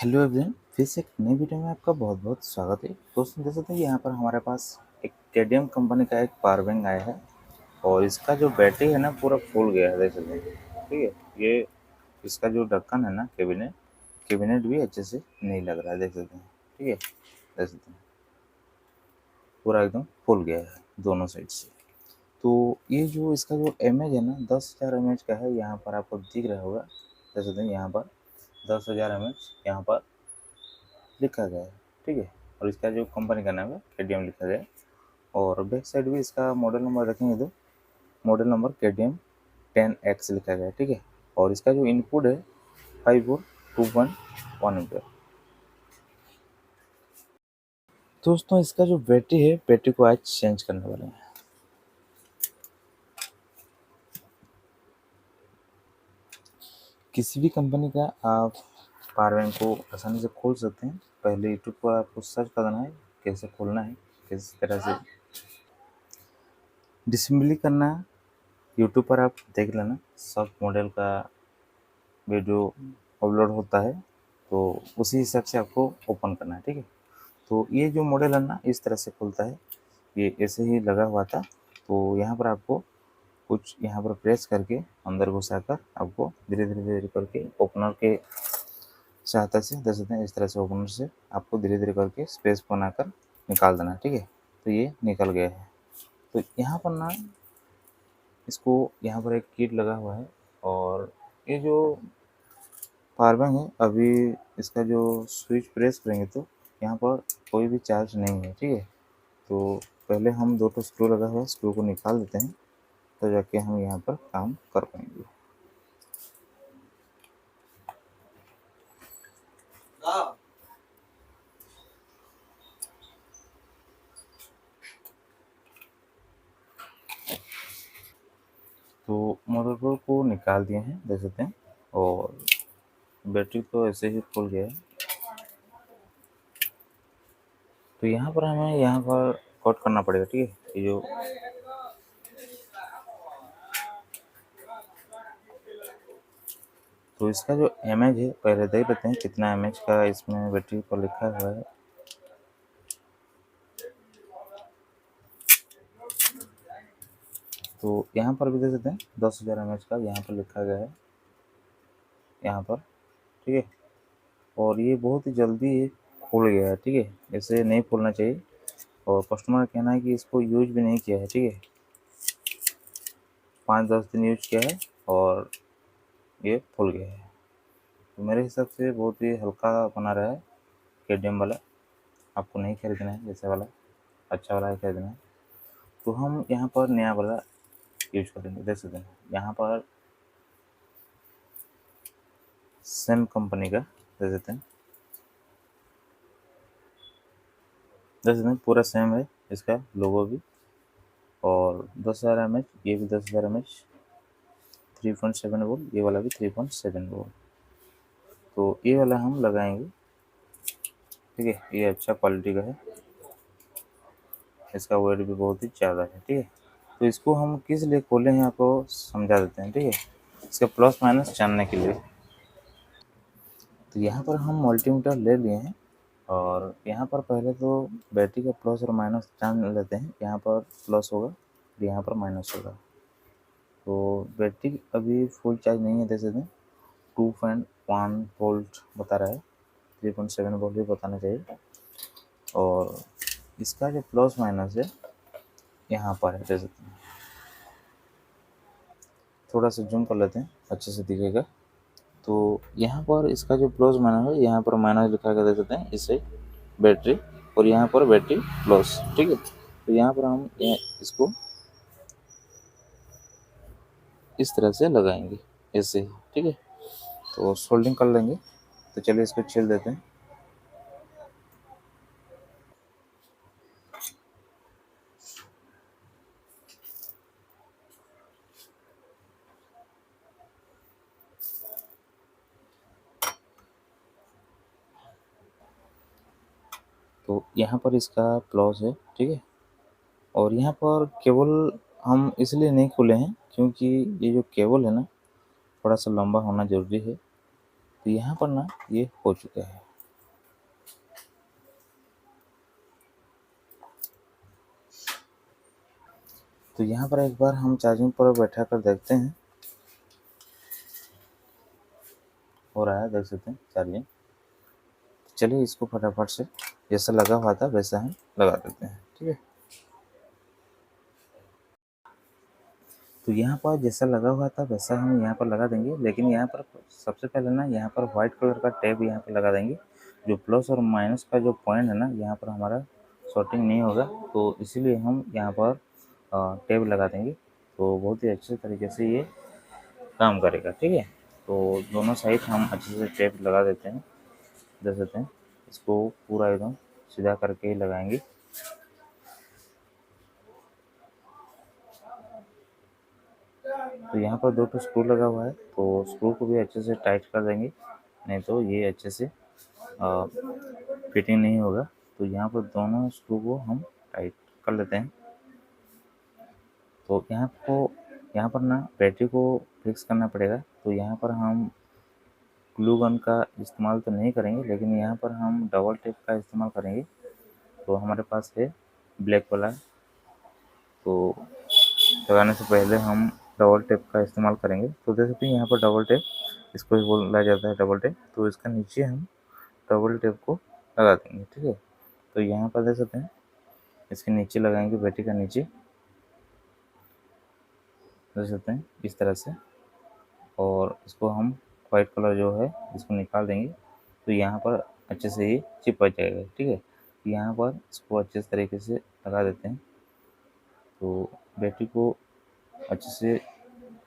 Hello everyone, फिर से एक नई वीडियो में आपका बहुत बहुत स्वागत है। दोस्तों देख सकते हैं यहाँ पर हमारे पास एक केडीएम कंपनी का एक पावर बैंक आया है और इसका जो बैटरी है ना पूरा फूल गया है, देख सकते हैं। ठीक है, ये इसका जो ढक्कन है ना कैबिनेट भी अच्छे से नहीं लग रहा है, देख सकते हैं। ठीक है, देख सकते हैं पूरा एकदम फूल गया है दोनों साइड से। तो ये जो इसका जो एमएच है ना 10,000 एमएच का है, यहाँ पर आपको दिख रहा होगा, देख सकते हैं यहाँ पर 10,000 एमएच यहाँ पर लिखा गया है। ठीक है, और इसका जो कंपनी का नाम है केडीएम लिखा गया है और बैक साइड भी इसका मॉडल नंबर रखेंगे तो मॉडल नंबर केडीएम 10X लिखा गया है। ठीक है, और इसका जो इनपुट है 5 वोल्ट 2.1 एम्पियर। दोस्तों इसका जो बैटरी को आज चेंज करने वाले हैं। किसी भी कंपनी का आप पावर बैंक को आसानी से खोल सकते हैं। पहले यूट्यूब पर आपको सर्च करना है कैसे खोलना है, किस तरह से डिसेंबली करना है। यूट्यूब पर आप देख लेना, सब मॉडल का वीडियो अपलोड होता है, तो उसी हिसाब से आपको ओपन करना है। ठीक है, तो ये जो मॉडल है ना इस तरह से खुलता है, ये ऐसे ही लगा हुआ था। तो यहाँ पर आपको कुछ यहाँ पर प्रेस करके अंदर घुसाकर आपको धीरे धीरे धीरे करके ओपनर के सहायता से देख सकते हैं, इस तरह से ओपनर से आपको धीरे धीरे करके स्पेस बनाकर निकाल देना है। ठीक है, तो ये निकल गया है। तो यहाँ पर ना इसको यहाँ पर एक किट लगा हुआ है और ये जो पावर बैंक है, अभी इसका जो स्विच प्रेस करेंगे तो यहाँ पर कोई भी चार्ज नहीं है। ठीक है, तो पहले हम 2 स्क्रू लगा हुआ है, स्क्रू को निकाल देते हैं तो जाके हम यहाँ पर काम कर पाएंगे। तो मदरबोर्ड को निकाल दिए हैं, देख सकते हैं, और बैटरी तो ऐसे ही खुल गया है। तो यहाँ पर हमें यहाँ पर कट करना पड़ेगा। ठीक है, ये जो तो इसका जो एमएच है पहले देख लेते हैं कितना एमएच का इसमें बैटरी पर लिखा हुआ है। तो यहाँ पर भी देख सकते हैं 10,000 एमएच का यहाँ पर लिखा गया है यहाँ पर। ठीक है, और ये बहुत ही जल्दी फूल गया है। ठीक है, ऐसे नहीं फूलना चाहिए और कस्टमर का कहना है कि इसको यूज भी नहीं किया है। ठीक है, 5-10 दिन यूज किया है और ये फूल गया है। तो मेरे हिसाब से बहुत ही हल्का बना रहा है केडीएम वाला। आपको नहीं खरीदना है, जैसे वाला अच्छा वाला खरीदना है। तो हम यहाँ पर नया वाला यूज करेंगे, देख सकते हैं यहाँ पर सेम कंपनी का देख सकते हैं, पूरा सेम है इसका लोगो भी। और 10,000 एमएच, ये भी 10,000 एमएच 3.7 वोल्ट, ये वाला भी 3.7 वोल्ट। तो ये वाला हम लगाएंगे। ठीक है, ये अच्छा क्वालिटी का है, इसका वेट भी बहुत ही ज़्यादा है। ठीक है, तो इसको हम किस लिए खोले हैं आपको समझा देते हैं। ठीक है, इसका प्लस माइनस जानने के लिए। तो यहाँ पर हम मल्टीमीटर ले लिए हैं और यहाँ पर पहले तो बैटरी का प्लस और माइनस जान लेते हैं। यहाँ पर प्लस होगा और यहाँ पर माइनस होगा। तो बैटरी अभी फुल चार्ज नहीं है, देख सकते हैं 2.1 वोल्ट बता रहा है, 3.7 वोल्ट भी बताना चाहिए। और इसका जो प्लस माइनस है यहाँ पर है, देख सकते हैं। थोड़ा सा जूम कर लेते हैं, अच्छे से दिखेगा। तो यहाँ पर इसका जो प्लस माइनस है, यहाँ पर माइनस लिखा कर दे सकते हैं इससे बैटरी, और यहाँ पर बैटरी प्लस। ठीक है, तो यहाँ पर हम इसको इस तरह से लगाएंगे ऐसे ही। ठीक है, तो सोल्डिंग कर लेंगे। तो चलिए इसको छील देते हैं। तो यहाँ पर इसका प्लस है। ठीक है, और यहाँ पर केबल हम इसलिए नहीं खोले हैं क्योंकि ये जो केबल है ना थोड़ा सा लंबा होना ज़रूरी है। तो यहाँ पर ना ये हो चुका है। तो यहाँ पर एक बार हम चार्जिंग पर बैठा कर देखते हैं, हो रहा है, देख सकते हैं चार्जिंग। चलिए इसको फटाफट से जैसा लगा हुआ था वैसा हम लगा देते हैं, ठीक है। तो यहाँ पर जैसा लगा हुआ था वैसा हम यहाँ पर लगा देंगे, लेकिन यहाँ पर सबसे पहले ना यहाँ पर वाइट कलर का टैप यहाँ पर लगा देंगे। जो प्लस और माइनस का जो पॉइंट है ना, यहाँ पर हमारा शॉर्टिंग नहीं होगा, तो इसीलिए हम यहाँ पर टैप लगा देंगे। तो बहुत ही अच्छे तरीके से ये काम करेगा, ठीक है। तो दोनों साइड हम अच्छे से टेप लगा देते हैं, देख सकते हैं। इसको पूरा एकदम सीधा करके ही लगाएंगे। तो यहाँ पर 2 स्क्रू लगा हुआ है, तो स्क्रू को भी अच्छे से टाइट कर देंगे, नहीं तो ये अच्छे से फिटिंग नहीं होगा। तो यहाँ पर दोनों स्क्रू को हम टाइट कर लेते हैं। तो यहाँ पर ना बैटरी को फिक्स करना पड़ेगा। तो यहाँ पर हम ग्लू गन का इस्तेमाल तो नहीं करेंगे, लेकिन यहाँ पर हम डबल टेप का इस्तेमाल करेंगे। तो हमारे पास है ब्लैक वाला, तो लगाने से पहले हम डबल टेप का इस्तेमाल करेंगे। तो देख सकते हैं यहाँ पर डबल टेप, इसको ही बोला जाता है डबल टेप। तो इसका नीचे हम डबल टेप को लगा देंगे, ठीक है। तो यहाँ पर देख सकते हैं, इसके नीचे लगाएंगे, बैटरी का नीचे, देख सकते हैं इस तरह से। और इसको हम वाइट कलर जो है इसको निकाल देंगे। तो यहाँ पर अच्छे से ये चिपक जाएगा, ठीक है। यहाँ पर इसको अच्छे तरीके से लगा देते हैं। तो बैटरी को अच्छे से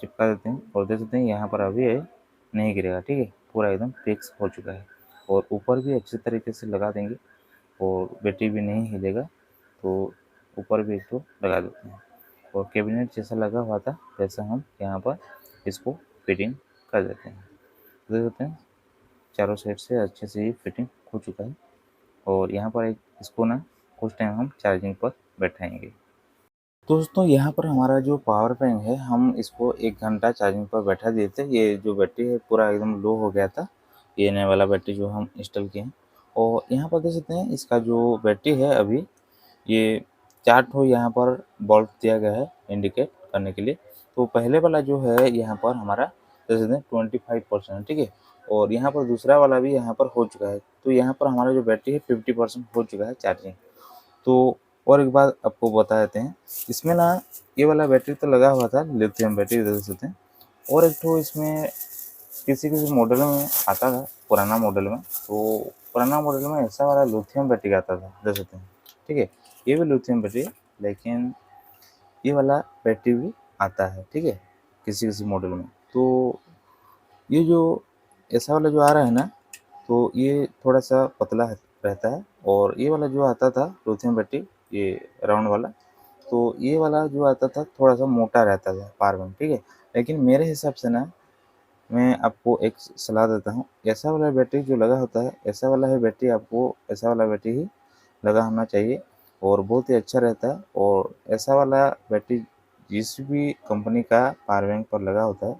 चिपका देते हैं और देख सकते हैं यहाँ पर अभी है नहीं गिरेगा, ठीक है। पूरा एकदम फिक्स हो चुका है। और ऊपर भी अच्छे तरीके से लगा देंगे और बैटरी भी नहीं हिलेगा। तो ऊपर भी एक तो लगा देते हैं और कैबिनेट जैसा लगा हुआ था वैसा हम यहाँ पर इसको फिटिंग कर देते हैं। देख सकते हैं चारों साइड से अच्छे से ये फिटिंग हो चुका है। और यहाँ पर एक इसको ना कुछ टाइम हम चार्जिंग पर बैठाएंगे। दोस्तों यहाँ पर हमारा जो पावर बैंक है, हम इसको 1 घंटा चार्जिंग पर बैठा दिए थे। ये जो बैटरी है पूरा एकदम लो हो गया था, ये नया वाला बैटरी जो हम इंस्टॉल किए हैं। और यहाँ पर देख सकते हैं इसका जो बैटरी है अभी, ये 4 ठो यहाँ पर बल्ब दिया गया है इंडिकेट करने के लिए। तो पहले वाला जो है यहाँ पर हमारा देख सकते हैं 25%, ठीक है। और यहाँ पर दूसरा वाला भी यहाँ पर हो चुका है। तो यहाँ पर हमारा जो बैटरी है 50% हो चुका है चार्जिंग। तो और एक बात आपको बता देते हैं, इसमें ना ये वाला बैटरी तो लगा हुआ था लिथियम बैटरी, देख सकते हैं। और एक तो इसमें किसी मॉडल में आता था, पुराना मॉडल में, तो पुराना मॉडल में ऐसा वाला लिथियम बैटरी आता था, देख सकते हैं, ठीक है। ये भी लिथियम बैटरी है, लेकिन ये वाला बैटरी भी आता है, ठीक है, किसी मॉडल में। तो ये जो ऐसा वाला जो आ रहा है ना, तो ये थोड़ा सा पतला रहता है। और ये वाला जो आता था लिथियम बैटरी, ये राउंड वाला, तो ये वाला जो आता था थोड़ा सा मोटा रहता था पावर बैंक, ठीक है। लेकिन मेरे हिसाब से ना, मैं आपको एक सलाह देता हूँ, ऐसा वाला बैटरी जो लगा होता है, ऐसा वाला ही बैटरी आपको, ऐसा वाला बैटरी ही लगा होना चाहिए और बहुत ही अच्छा रहता है। और ऐसा वाला बैटरी जिस भी कंपनी का पावर बैंक पर लगा होता है,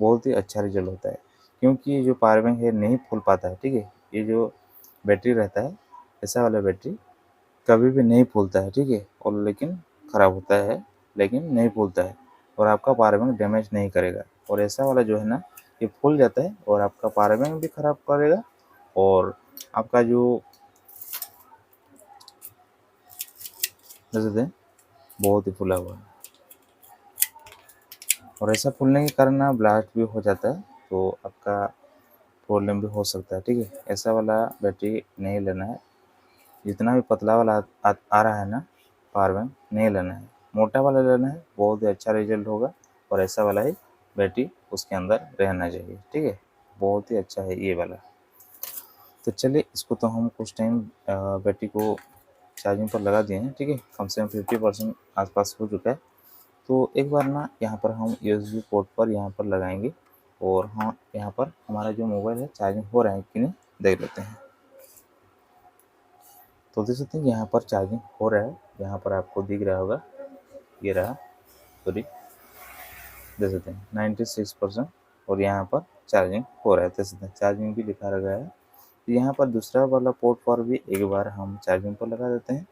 बहुत ही अच्छा रिजल्ट होता है। क्योंकि ये जो पावर बैंक है नहीं फूल पाता है, ठीक है। ये जो बैटरी रहता है, ऐसा वाला बैटरी कभी भी नहीं फूलता है, ठीक है। और लेकिन ख़राब होता है, लेकिन नहीं फूलता है और आपका पावर बैंक डैमेज नहीं करेगा। और ऐसा वाला जो है ना, ये फूल जाता है और आपका पावर बैंक भी ख़राब करेगा और आपका जो जैसे बहुत ही फूला हुआ है। और ऐसा फूलने के कारण ना ब्लास्ट भी हो जाता है, तो आपका प्रॉब्लम भी हो सकता है, ठीक है। ऐसा वाला बैटरी नहीं लेना है। जितना भी पतला वाला आ रहा है ना पावर बैंक, नहीं लेना है, मोटा वाला लेना है, बहुत ही अच्छा रिजल्ट होगा। और ऐसा वाला ही बैटरी उसके अंदर रहना चाहिए, ठीक है। बहुत ही अच्छा है ये वाला। तो चलिए इसको तो हम कुछ टाइम बैटरी को चार्जिंग पर लगा दिए हैं, ठीक है। कम से कम 50% आसपास हो चुका है। तो एक बार ना यहाँ पर हम USB पोर्ट पर यहाँ पर लगाएंगे और हाँ, यहाँ पर हमारा जो मोबाइल है चार्जिंग हो रहा है कि नहीं देख लेते हैं। तो देख सकते हैं यहाँ पर चार्जिंग हो रहा है, यहाँ पर आपको दिख रहा होगा, ये रहा, सॉरी, देख सकते हैं 96%। और यहाँ पर चार्जिंग हो रहा है, देख सकते हैं चार्जिंग भी लिखा रखा है। तो यहाँ पर दूसरा वाला पोर्ट पर भी एक बार हम चार्जिंग पर लगा देते हैं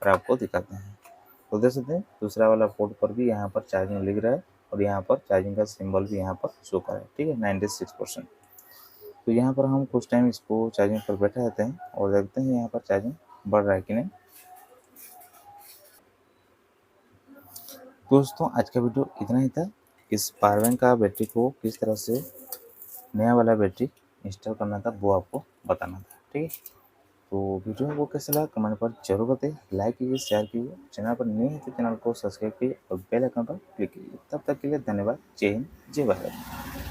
और आपको दिखाते हैं। तो देख सकते हैं दूसरा वाला पोर्ट पर भी यहाँ पर चार्जिंग लिख रहा है और यहाँ पर चार्जिंग का सिंबल भी यहाँ पर शो कर रहा है, ठीक है, 96%। तो यहाँ पर हम कुछ टाइम इसको चार्जिंग पर बैठा रहते हैं और देखते हैं यहाँ पर चार्जिंग बढ़ रहा है कि नहीं। दोस्तों आज का वीडियो इतना ही था। इस पावर बैंक का बैटरी को किस तरह से नया वाला बैटरी इंस्टॉल करना था वो आपको बताना था, ठीक है। तो वीडियो को कैसा लगा कमेंट पर जरूर बताइए, लाइक कीजिए, शेयर कीजिए, चैनल पर नए हैं तो चैनल को सब्सक्राइब कीजिए और बेल आइकन पर क्लिक कीजिए। तब तक के लिए धन्यवाद। जय हिंद, जय भारत।